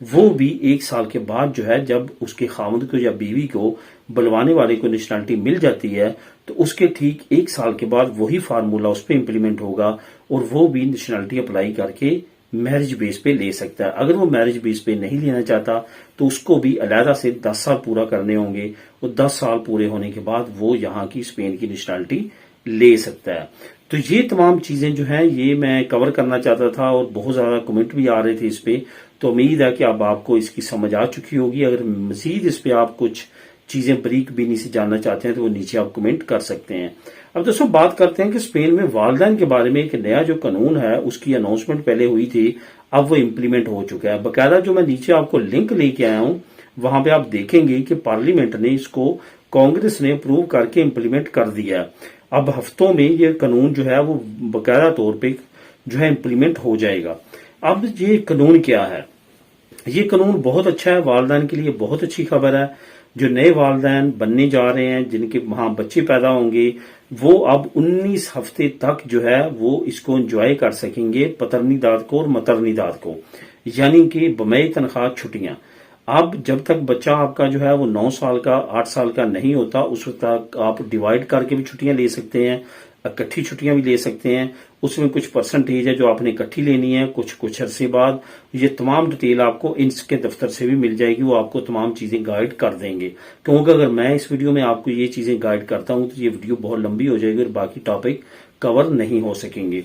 وہ بھی 1 سال کے بعد جو ہے جب اس کے خاوند کو یا بیوی کو بلوانے والے کو نیشنلٹی مل جاتی ہے تو اس کے ٹھیک 1 سال کے بعد وہی فارمولا اس پہ امپلیمنٹ ہوگا اور وہ بھی نیشنلٹی اپلائی کر کے میرج بیس پہ لے سکتا ہے۔ اگر وہ میرج بیس پہ نہیں لینا چاہتا تو اس کو بھی علیحدہ سے 10 سال پورا کرنے ہوں گے اور 10 سال پورے ہونے کے بعد وہ یہاں کی اسپین کی نیشنلٹی لے سکتا ہے۔ تو یہ تمام چیزیں جو ہیں یہ میں کور کرنا چاہتا تھا اور بہت زیادہ کمنٹ بھی آ رہے تھے اس پہ، تو امید ہے کہ اب آپ کو اس کی سمجھ آ چکی ہوگی۔ اگر مزید اس پہ آپ کچھ چیزیں بریک بینی سے جاننا چاہتے ہیں تو وہ نیچے آپ کمنٹ کر سکتے ہیں۔ اب دوستوں بات کرتے ہیں کہ اسپین میں والدین کے بارے میں ایک نیا جو قانون ہے اس کی اناؤنسمنٹ پہلے ہوئی تھی، اب وہ امپلیمنٹ ہو چکا ہے۔ باقاعدہ جو میں نیچے آپ کو لنک لے کے آیا ہوں وہاں پہ آپ دیکھیں گے کہ پارلیمنٹ نے اس کو، کانگریس نے اپروو کر کے امپلیمنٹ کر دیا ہے۔ اب ہفتوں میں یہ قانون جو ہے وہ باقاعدہ طور پہ جو ہے امپلیمنٹ ہو جائے گا۔ اب یہ قانون کیا ہے؟ یہ قانون بہت اچھا ہے، والدین کے لیے بہت اچھی خبر ہے۔ جو نئے والدین بننے جا رہے ہیں، جن کے وہاں بچے پیدا ہوں گے، وہ اب 19 ہفتے تک جو ہے وہ اس کو انجوائے کر سکیں گے، پترنی داد کو اور مترنی داد کو، یعنی کہ بمع تنخواہ چھٹیاں۔ اب جب تک بچہ آپ کا جو ہے وہ 9 سال کا 8 سال کا نہیں ہوتا اس وقت تک آپ ڈیوائیڈ کر کے بھی چھٹیاں لے سکتے ہیں، اکٹھی چھٹیاں بھی لے سکتے ہیں۔ اس میں کچھ پرسنٹیج ہے جو آپ نے اکٹھی لینی ہے، کچھ عرصے بعد۔ یہ تمام ڈیٹیل آپ کو انس کے دفتر سے بھی مل جائے گی، وہ آپ کو تمام چیزیں گائیڈ کر دیں گے، کیونکہ اگر میں اس ویڈیو میں آپ کو یہ چیزیں گائیڈ کرتا ہوں تو یہ ویڈیو بہت لمبی ہو جائے گی اور باقی ٹاپک کور نہیں ہو سکیں گے۔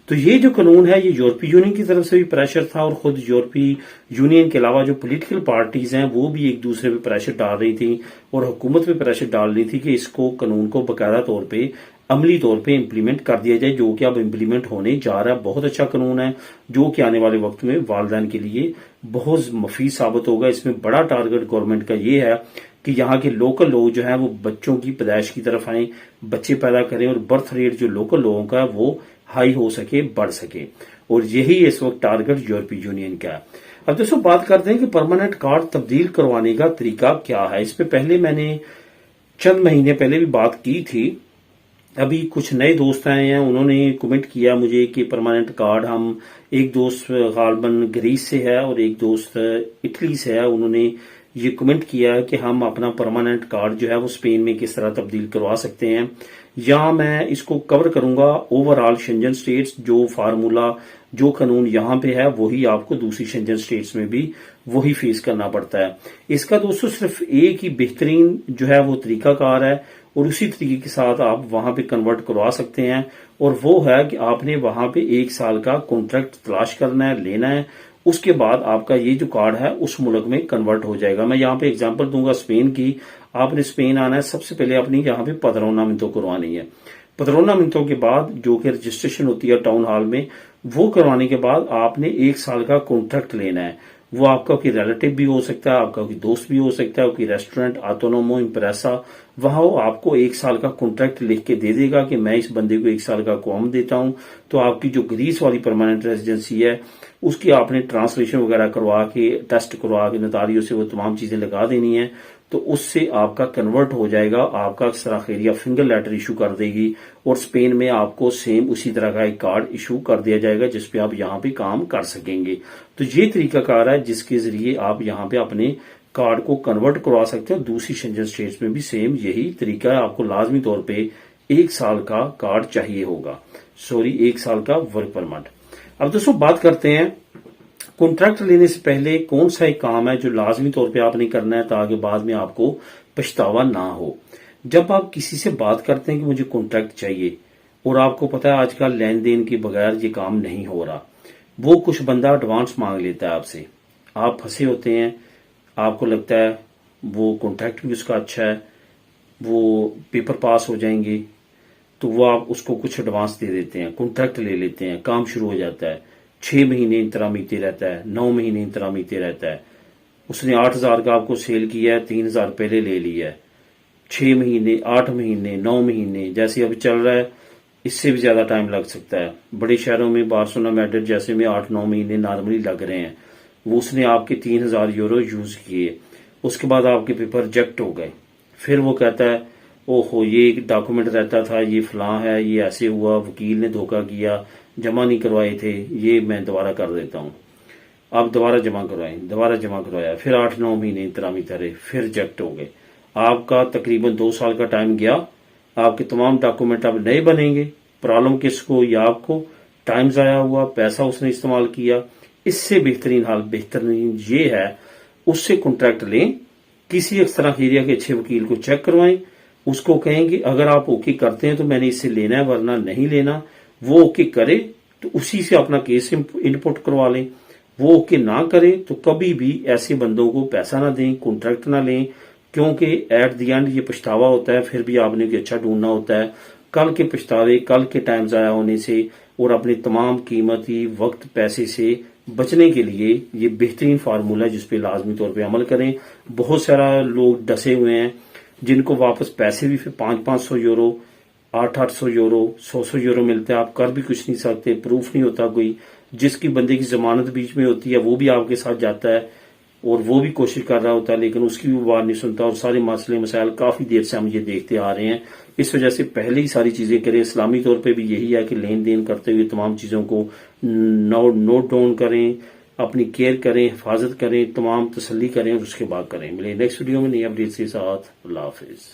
تو یہ جو قانون ہے یہ یورپی یونین کی طرف سے بھی پریشر تھا اور خود یورپی یونین کے علاوہ جو پولیٹیکل پارٹیز ہیں وہ بھی ایک دوسرے پہ پریشر ڈال رہی تھیں اور حکومت پہ پریشر ڈال رہی تھی کہ اس کو قانون کو باقاعدہ طور پہ عملی طور پہ امپلیمنٹ کر دیا جائے، جو کہ اب امپلیمنٹ ہونے جا رہا ہے۔ بہت اچھا قانون ہے جو کہ آنے والے وقت میں والدین کے لیے بہت مفید ثابت ہوگا۔ اس میں بڑا ٹارگٹ گورنمنٹ کا یہ ہے کہ یہاں کے لوکل لوگ جو ہیں وہ بچوں کی پیدائش کی طرف آئیں، بچے پیدا کریں اور برتھ ریٹ جو لوکل لوگوں کا ہے وہ ہائی ہو سکے، بڑھ سکے، اور یہی اس وقت ٹارگٹ یورپی یونین کا ہے۔ اب دوستوں بات کرتے ہیں کہ پرماننٹ کارڈ تبدیل کروانے کا طریقہ کیا ہے۔ اس پہ پہلے میں نے چند مہینے پہلے بھی بات کی تھی۔ ابھی کچھ نئے دوست آئے ہیں، انہوں نے کمنٹ کیا مجھے کہ پرماننٹ کارڈ ہم، ایک دوست غالباً گریس سے ہے اور ایک دوست اٹلی سے ہے، انہوں نے یہ کمنٹ کیا کہ ہم اپنا پرماننٹ کارڈ جو ہے وہ اسپین میں کس طرح تبدیل کروا سکتے ہیں۔ یا میں اس کو کور کروں گا اوور آل شنجن سٹیٹس، جو فارمولا جو قانون یہاں پہ ہے وہی آپ کو دوسری شنجن سٹیٹس میں بھی وہی فیس کرنا پڑتا ہے۔ اس کا دوستو صرف ایک ہی بہترین جو ہے وہ طریقہ کار ہے اور اسی طریقے کے ساتھ آپ وہاں پہ کنورٹ کروا سکتے ہیں، اور وہ ہے کہ آپ نے وہاں پہ 1 سال کا کانٹریکٹ تلاش کرنا ہے، لینا ہے، اس کے بعد آپ کا یہ جو کارڈ ہے اس ملک میں کنورٹ ہو جائے گا۔ میں یہاں پہ اگزامپل دوں گا اسپین کی۔ آپ نے اسپین آنا ہے، سب سے پہلے آپ نے یہاں پہ پدرونامنتو کروانی ہے۔ پدرونامنتو کے بعد جو کہ رجسٹریشن ہوتی ہے ٹاؤن ہال میں، وہ کروانے کے بعد آپ نے 1 سال کا کانٹریکٹ لینا ہے۔ وہ آپ کا کوئی ریلیٹو بھی ہو سکتا ہے، آپ کا کوئی دوست بھی ہو سکتا ہے، کوئی ریسٹورینٹ، آتونومو، امپریسا، وہاں وہ آپ کو 1 سال کا کانٹریکٹ لکھ کے دے دے گا کہ میں اس بندے کو 1 سال کا قوم دیتا ہوں۔ تو آپ کی جو گریس والی پرماننٹ ریزیڈنسی ہے اس کی آپ نے ٹرانسلیشن وغیرہ کروا کے، ٹیسٹ کروا کے نوتاریوں سے وہ تمام چیزیں لگا دینی ہیں، تو اس سے آپ کا کنورٹ ہو جائے گا۔ آپ کا سراخیریا فنگر لیٹر ایشو کر دے گی اور اسپین میں آپ کو سیم اسی طرح کا ایک کارڈ ایشو کر دیا جائے گا جس پہ آپ یہاں پہ کام کر سکیں گے۔ تو یہ طریقہ کار ہے جس کے ذریعے آپ یہاں پہ اپنے کارڈ کو کنورٹ کروا سکتے ہیں۔ دوسری شنجن اسٹیٹس میں بھی سیم یہی طریقہ ہے، آپ کو لازمی طور پہ 1 سال کا کارڈ چاہیے ہوگا، 1 سال کا ورک پرمٹ۔ اب دوستوں بات کرتے ہیں کانٹریکٹ لینے سے پہلے کون سا ایک کام ہے جو لازمی طور پہ آپ نے کرنا ہے تاکہ بعد میں آپ کو پچھتاوا نہ ہو۔ جب آپ کسی سے بات کرتے ہیں کہ مجھے کانٹریکٹ چاہیے اور آپ کو پتا ہے آج کل لین دین کے بغیر یہ کام نہیں ہو رہا، وہ کچھ بندہ ایڈوانس مانگ لیتا ہے آپ سے، آپ پھنسے ہوتے ہیں، آپ کو لگتا ہے وہ کانٹریکٹ بھی اس کا اچھا ہے، وہ پیپر پاس ہو جائیں گے، تو وہ آپ اس کو کچھ ایڈوانس دے دیتے ہیں، کانٹریکٹ لے لیتے ہیں، کام شروع ہو جاتا ہے۔ 6 مہینے انترامیتے رہتا ہے، 9 مہینے انترامیتے رہتا ہے۔ اس نے 8,000 کا آپ کو سیل کیا ہے، 3,000 پہلے لے لیا ہے۔ 6 مہینے، 8 مہینے، 9 مہینے جیسے اب چل رہا ہے، اس سے بھی زیادہ ٹائم لگ سکتا ہے۔ بڑے شہروں میں بارسلونا، میڈرڈ جیسے میں 8-9 مہینے نارملی لگ رہے ہیں۔ وہ اس نے آپ کے 3,000 یورو یوز کیے، اس کے بعد آپ کے پیپر ریجیکٹ ہو گئے۔ پھر وہ کہتا ہے اوہو یہ ایک ڈاکومنٹ رہتا تھا، یہ فلاں ہے، یہ ایسے ہوا، وکیل نے دھوکہ کیا، جمع نہیں کروائے تھے، یہ میں دوبارہ کر دیتا ہوں۔ آپ دوبارہ جمع کروائیں، دوبارہ جمع کروایا، پھر 8-9 مہینے انتظامی طرح پھر ریجیکٹ ہو گئے، آپ کا تقریباً 2 سال کا ٹائم گیا، آپ کے تمام ڈاکومنٹ اب نئے بنیں گے، پرابلم کس کو؟ یا آپ کو، ٹائم ضائع ہوا، پیسہ اس نے استعمال کیا۔ اس سے بہترین حال بہترین یہ ہے اس سے کانٹریکٹ لیں، کسی ایکسٹرا ایریا کے اچھے وکیل کو چیک کروائیں، اس کو کہیں کہ اگر آپ اوکے کرتے ہیں تو میں نے اس سے لینا ہے ورنہ نہیں لینا، وہ اوکے کرے تو اسی سے اپنا کیس انپٹ کروا لیں، وہ اوکے نہ کرے تو کبھی بھی ایسے بندوں کو پیسہ نہ دیں، کانٹریکٹ نہ لیں، کیونکہ ایٹ دی اینڈ یہ پچھتاوا ہوتا ہے، پھر بھی آپ نے کہ اچھا ڈھونڈنا ہوتا ہے، کل کے پچھتاوے، کل کے ٹائم ضائع ہونے سے اور اپنے تمام قیمتی وقت پیسے سے بچنے کے لیے یہ بہترین فارمولہ ہے جس پہ لازمی طور پہ عمل کریں۔ بہت سارا لوگ ڈسے ہوئے ہیں جن کو واپس پیسے بھی 500 یورو، 800 یورو، 100 یورو ملتے ہیں، آپ کر بھی کچھ نہیں سکتے، پروف نہیں ہوتا کوئی، جس کی بندے کی ضمانت بیچ میں ہوتی ہے وہ بھی آپ کے ساتھ جاتا ہے اور وہ بھی کوشش کر رہا ہوتا ہے لیکن اس کی بھی بات نہیں سنتا، اور سارے مسئلے مسائل کافی دیر سے ہم یہ دیکھتے آ رہے ہیں۔ اس وجہ سے پہلے ہی ساری چیزیں کریں، اسلامی طور پہ بھی یہی ہے کہ لین دین کرتے ہوئے تمام چیزوں کو نوٹ ڈاؤن کریں، اپنی کیئر کریں، حفاظت کریں، تمام تسلی کریں اور اس کے بعد کریں۔ ملیں نیکسٹ ویڈیو میں نئی اپڈیٹ کے ساتھ، اللہ حافظ۔